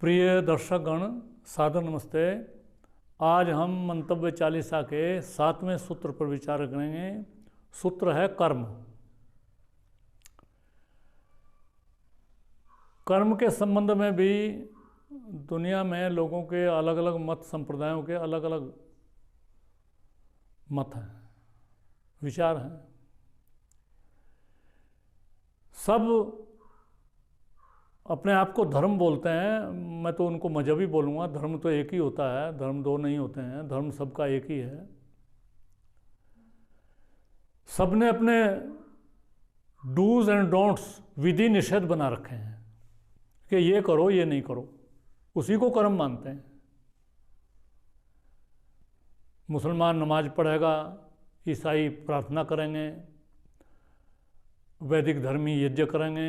प्रिय दर्शकगण, सादर नमस्ते। आज हम मंतव्य चालीसा के 7वें सूत्र पर विचार करेंगे। सूत्र है कर्म। कर्म के संबंध में भी दुनिया में लोगों के अलग अलग मत, संप्रदायों के अलग अलग मत हैं, विचार हैं। सब अपने आप को धर्म बोलते हैं। मैं तो उनको मजहबी बोलूँगा। धर्म तो एक ही होता है, धर्म दो नहीं होते हैं। धर्म सबका एक ही है। सबने अपने डूज एंड डोंट्स, विधि निषेध बना रखे हैं कि ये करो, ये नहीं करो। उसी को कर्म मानते हैं। मुसलमान नमाज पढ़ेगा, ईसाई प्रार्थना करेंगे, वैदिक धर्मी यज्ञ करेंगे,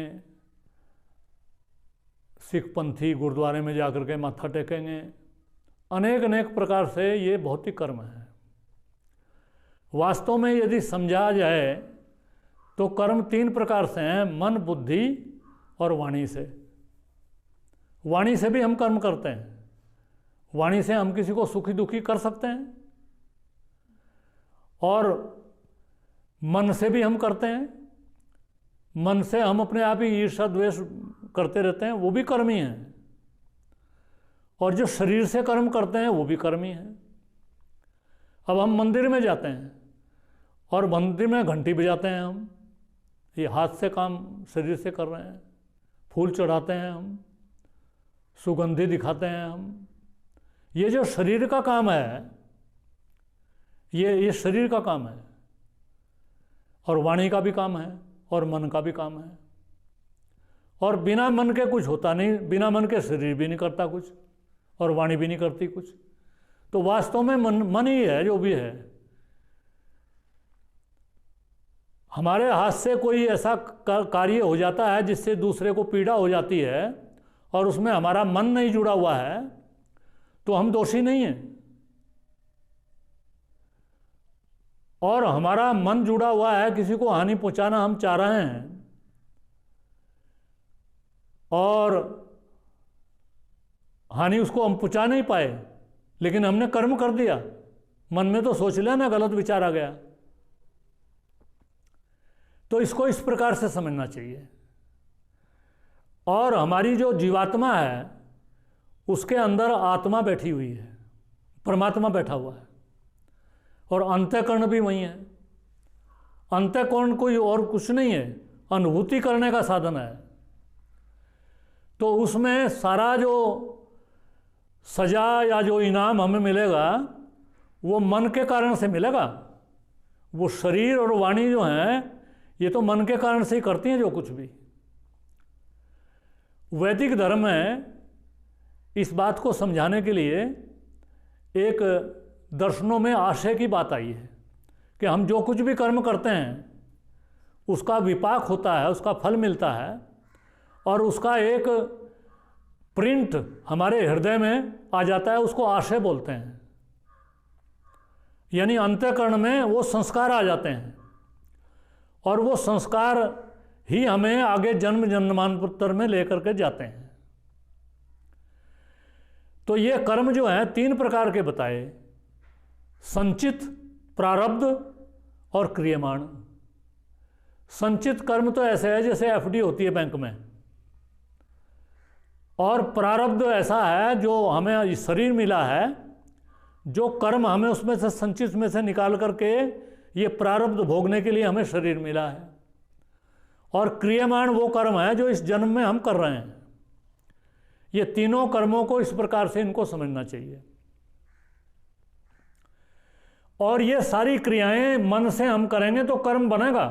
सिख पंथी गुरुद्वारे में जाकर के माथा टेकेंगे। अनेक अनेक प्रकार से ये भौतिक कर्म है। वास्तव में यदि समझा जाए तो कर्म 3 प्रकार से हैं, मन, बुद्धि और वाणी से। वाणी से भी हम कर्म करते हैं। वाणी से हम किसी को सुखी दुखी कर सकते हैं, और मन से भी हम करते हैं। मन से हम अपने आप ही ईर्ष्या द्वेष करते रहते हैं, वो भी कर्म ही हैं। और जो शरीर से कर्म करते हैं वो भी कर्म ही हैं। अब हम मंदिर में जाते हैं और मंदिर में घंटी बजाते हैं। हम ये हाथ से काम शरीर से कर रहे हैं। फूल चढ़ाते हैं हम, सुगंधि दिखाते हैं हम। ये जो शरीर का काम है, ये शरीर का काम है। और वाणी का भी काम है और मन का भी काम है। और बिना मन के कुछ होता नहीं। बिना मन के शरीर भी नहीं करता कुछ, और वाणी भी नहीं करती कुछ। तो वास्तव में मन ही है जो भी है। हमारे हाथ से कोई ऐसा कार्य हो जाता है जिससे दूसरे को पीड़ा हो जाती है, और उसमें हमारा मन नहीं जुड़ा हुआ है, तो हम दोषी नहीं हैं। और हमारा मन जुड़ा हुआ है, किसी को हानि पहुंचाना हम चाह रहे हैं, और हानि उसको हम पहुंचा नहीं पाए, लेकिन हमने कर्म कर दिया। मन में तो सोच लिया ना, गलत विचार आ गया। तो इसको इस प्रकार से समझना चाहिए। और हमारी जो जीवात्मा है, उसके अंदर आत्मा बैठी हुई है, परमात्मा बैठा हुआ है, और अंतःकरण भी वही है। अंतःकरण कोई और कुछ नहीं है, अनुभूति करने का साधन है। तो उसमें सारा जो सजा या जो इनाम हमें मिलेगा, वो मन के कारण से मिलेगा। वो शरीर और वाणी जो हैं, ये तो मन के कारण से ही करती हैं जो कुछ भी। वैदिक धर्म में इस बात को समझाने के लिए एक दर्शनों में आशय की बात आई है कि हम जो कुछ भी कर्म करते हैं उसका विपाक होता है, उसका फल मिलता है, और उसका एक प्रिंट हमारे हृदय में आ जाता है। उसको आशय बोलते हैं। यानी अंतःकरण में वो संस्कार आ जाते हैं, और वो संस्कार ही हमें आगे जन्म जन्मांतर में लेकर के जाते हैं। तो ये कर्म जो है 3 प्रकार के बताए: संचित, प्रारब्ध और क्रियमाण। संचित कर्म तो ऐसे है जैसे एफडी होती है बैंक में, और प्रारब्ध ऐसा है जो हमें शरीर मिला है, जो कर्म हमें उसमें से संचित में से निकाल करके ये प्रारब्ध भोगने के लिए हमें शरीर मिला है। और क्रियमाण वो कर्म है जो इस जन्म में हम कर रहे हैं। ये तीनों कर्मों को इस प्रकार से इनको समझना चाहिए। और ये सारी क्रियाएं मन से हम करेंगे तो कर्म बनेगा।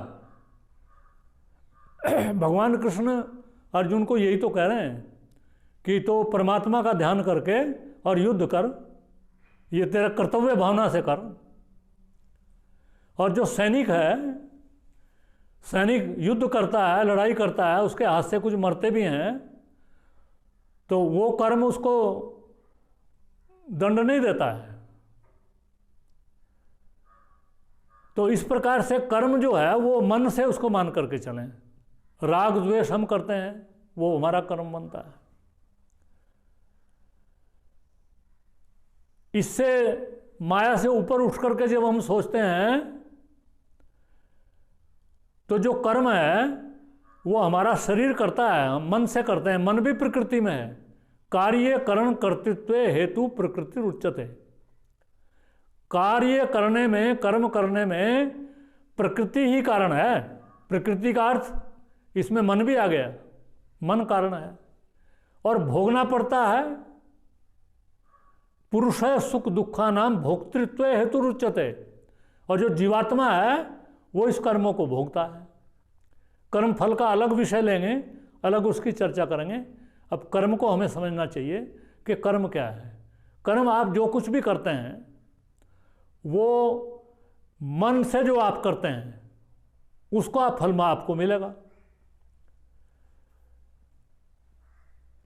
भगवान कृष्ण अर्जुन को यही तो कह रहे हैं कि तो परमात्मा का ध्यान करके और युद्ध कर, ये तेरा कर्तव्य भावना से कर। और जो सैनिक है, सैनिक युद्ध करता है, लड़ाई करता है, उसके हाथ से कुछ मरते भी हैं, तो वो कर्म उसको दंड नहीं देता है। तो इस प्रकार से कर्म जो है वो मन से उसको मान करके चलें। राग द्वेष हम करते हैं, वो हमारा कर्म बनता है। इससे माया से ऊपर उठ करके जब हम सोचते हैं तो जो कर्म है वो हमारा शरीर करता है, हम मन से करते हैं। मन भी प्रकृति में है। कार्य करण कर्तृत्व हेतु प्रकृति उच्यते। कार्य करने में, कर्म करने में प्रकृति ही कारण है। प्रकृति का अर्थ इसमें मन भी आ गया, मन कारण है। और भोगना पड़ता है। पुरुष है सुख दुखा नाम भोक्तृत्व हेतु रुच्यते। और जो जीवात्मा है वो इस कर्मों को भोगता है। कर्म फल का अलग विषय लेंगे, अलग उसकी चर्चा करेंगे। अब कर्म को हमें समझना चाहिए कि कर्म क्या है। कर्म आप जो कुछ भी करते हैं वो मन से जो आप करते हैं उसको आप फल में आपको मिलेगा।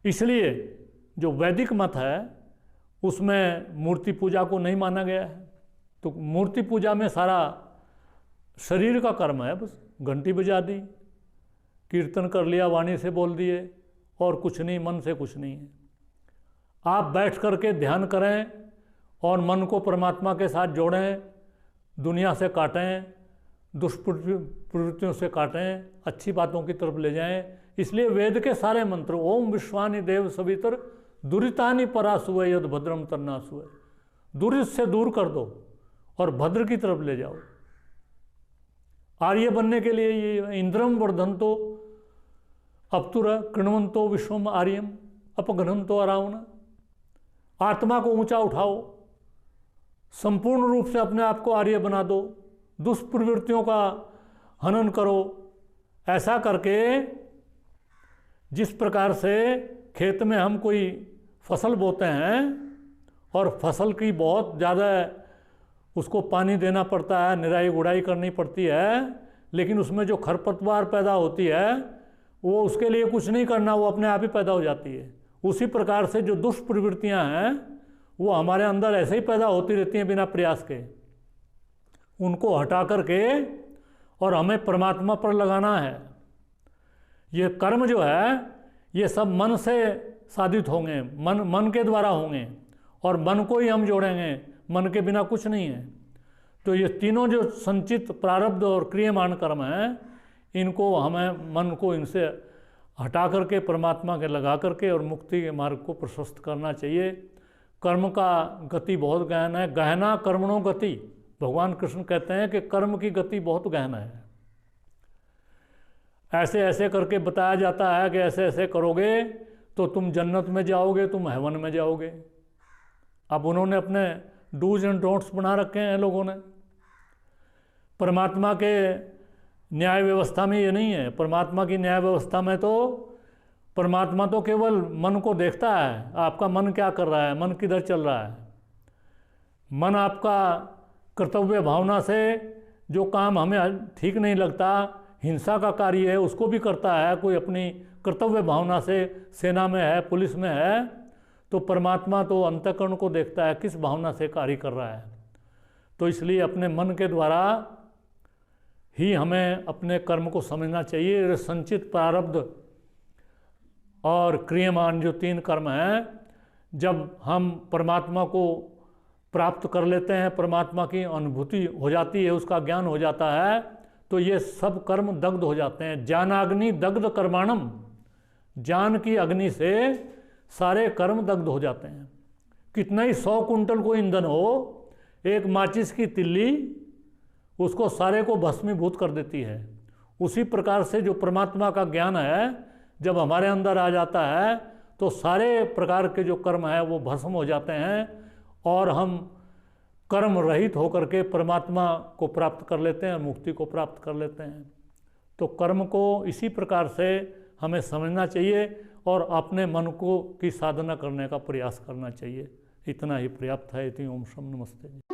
इसलिए जो वैदिक मत है उसमें मूर्ति पूजा को नहीं माना गया है। तो मूर्ति पूजा में सारा शरीर का कर्म है। बस घंटी बजा दी, कीर्तन कर लिया, वाणी से बोल दिए, और कुछ नहीं, मन से कुछ नहीं है। आप बैठ करके ध्यान करें और मन को परमात्मा के साथ जोड़ें, दुनिया से काटें, दुष्प्रवृत्तियों से काटें, अच्छी बातों की तरफ ले जाएं। इसलिए वेद के सारे मंत्र ओम विश्वानि देव सवितर दुरितानि परासुवे यद भद्रम तन्नासुवे, दुरित से दूर कर दो और भद्र की तरफ ले जाओ। आर्य बनने के लिए ये इंद्रम वर्धंतो अपतुर कृण्वंतो विश्वम आर्यम अपघ्नंतो अरावण। आत्मा को ऊंचा उठाओ, संपूर्ण रूप से अपने आप को आर्य बना दो, दुष्प्रवृत्तियों का हनन करो। ऐसा करके जिस प्रकार से खेत में हम कोई फसल बोते हैं और फसल की बहुत ज़्यादा उसको पानी देना पड़ता है, निराई गुड़ाई करनी पड़ती है, लेकिन उसमें जो खरपतवार पैदा होती है वो उसके लिए कुछ नहीं करना, वो अपने आप ही पैदा हो जाती है। उसी प्रकार से जो दुष्प्रवृत्तियां हैं वो हमारे अंदर ऐसे ही पैदा होती रहती हैं बिना प्रयास के। उनको हटा करके और हमें परमात्मा पर लगाना है। ये कर्म जो है ये सब मन से साधित होंगे, मन के द्वारा होंगे, और मन को ही हम जोड़ेंगे, मन के बिना कुछ नहीं है। तो ये तीनों जो संचित प्रारब्ध और क्रियमान कर्म हैं, इनको हमें मन को इनसे हटा करके परमात्मा के लगा करके और मुक्ति के मार्ग को प्रशस्त करना चाहिए। कर्म का गति बहुत गहन है। गहना कर्मणों गति, भगवान कृष्ण कहते हैं कि कर्म की गति बहुत गहन है। ऐसे ऐसे करके बताया जाता है कि ऐसे ऐसे करोगे तो तुम जन्नत में जाओगे, तुम हेवन में जाओगे। अब उन्होंने अपने डूज एंड डोंट्स बना रखे हैं लोगों ने। परमात्मा के न्याय व्यवस्था में ये नहीं है। परमात्मा की न्याय व्यवस्था में तो परमात्मा तो केवल मन को देखता है, आपका मन क्या कर रहा है, मन किधर चल रहा है। मन आपका कर्तव्य भावना से जो काम हमें ठीक नहीं लगता, हिंसा का कार्य है, उसको भी करता है। कोई अपनी कर्तव्य भावना से सेना में है, पुलिस में है, तो परमात्मा तो अंतःकरण को देखता है किस भावना से कार्य कर रहा है। तो इसलिए अपने मन के द्वारा ही हमें अपने कर्म को समझना चाहिए। संचित प्रारब्ध और क्रियमान जो तीन कर्म हैं, जब हम परमात्मा को प्राप्त कर लेते हैं, परमात्मा की अनुभूति हो जाती है, उसका ज्ञान हो जाता है, तो ये सब कर्म दग्ध हो जाते हैं। ज्ञानाग्नि दग्ध कर्माणम, ज्ञान की अग्नि से सारे कर्म दग्ध हो जाते हैं। कितना ही 100 कुंटल को ईंधन हो, एक माचिस की तिल्ली उसको सारे को भस्मीभूत कर देती है। उसी प्रकार से जो परमात्मा का ज्ञान है जब हमारे अंदर आ जाता है तो सारे प्रकार के जो कर्म है वो भस्म हो जाते हैं और हम कर्म रहित होकर के परमात्मा को प्राप्त कर लेते हैं, मुक्ति को प्राप्त कर लेते हैं। तो कर्म को इसी प्रकार से हमें समझना चाहिए और अपने मन को की साधना करने का प्रयास करना चाहिए। इतना ही पर्याप्त है। इति ओम शम नमस्ते।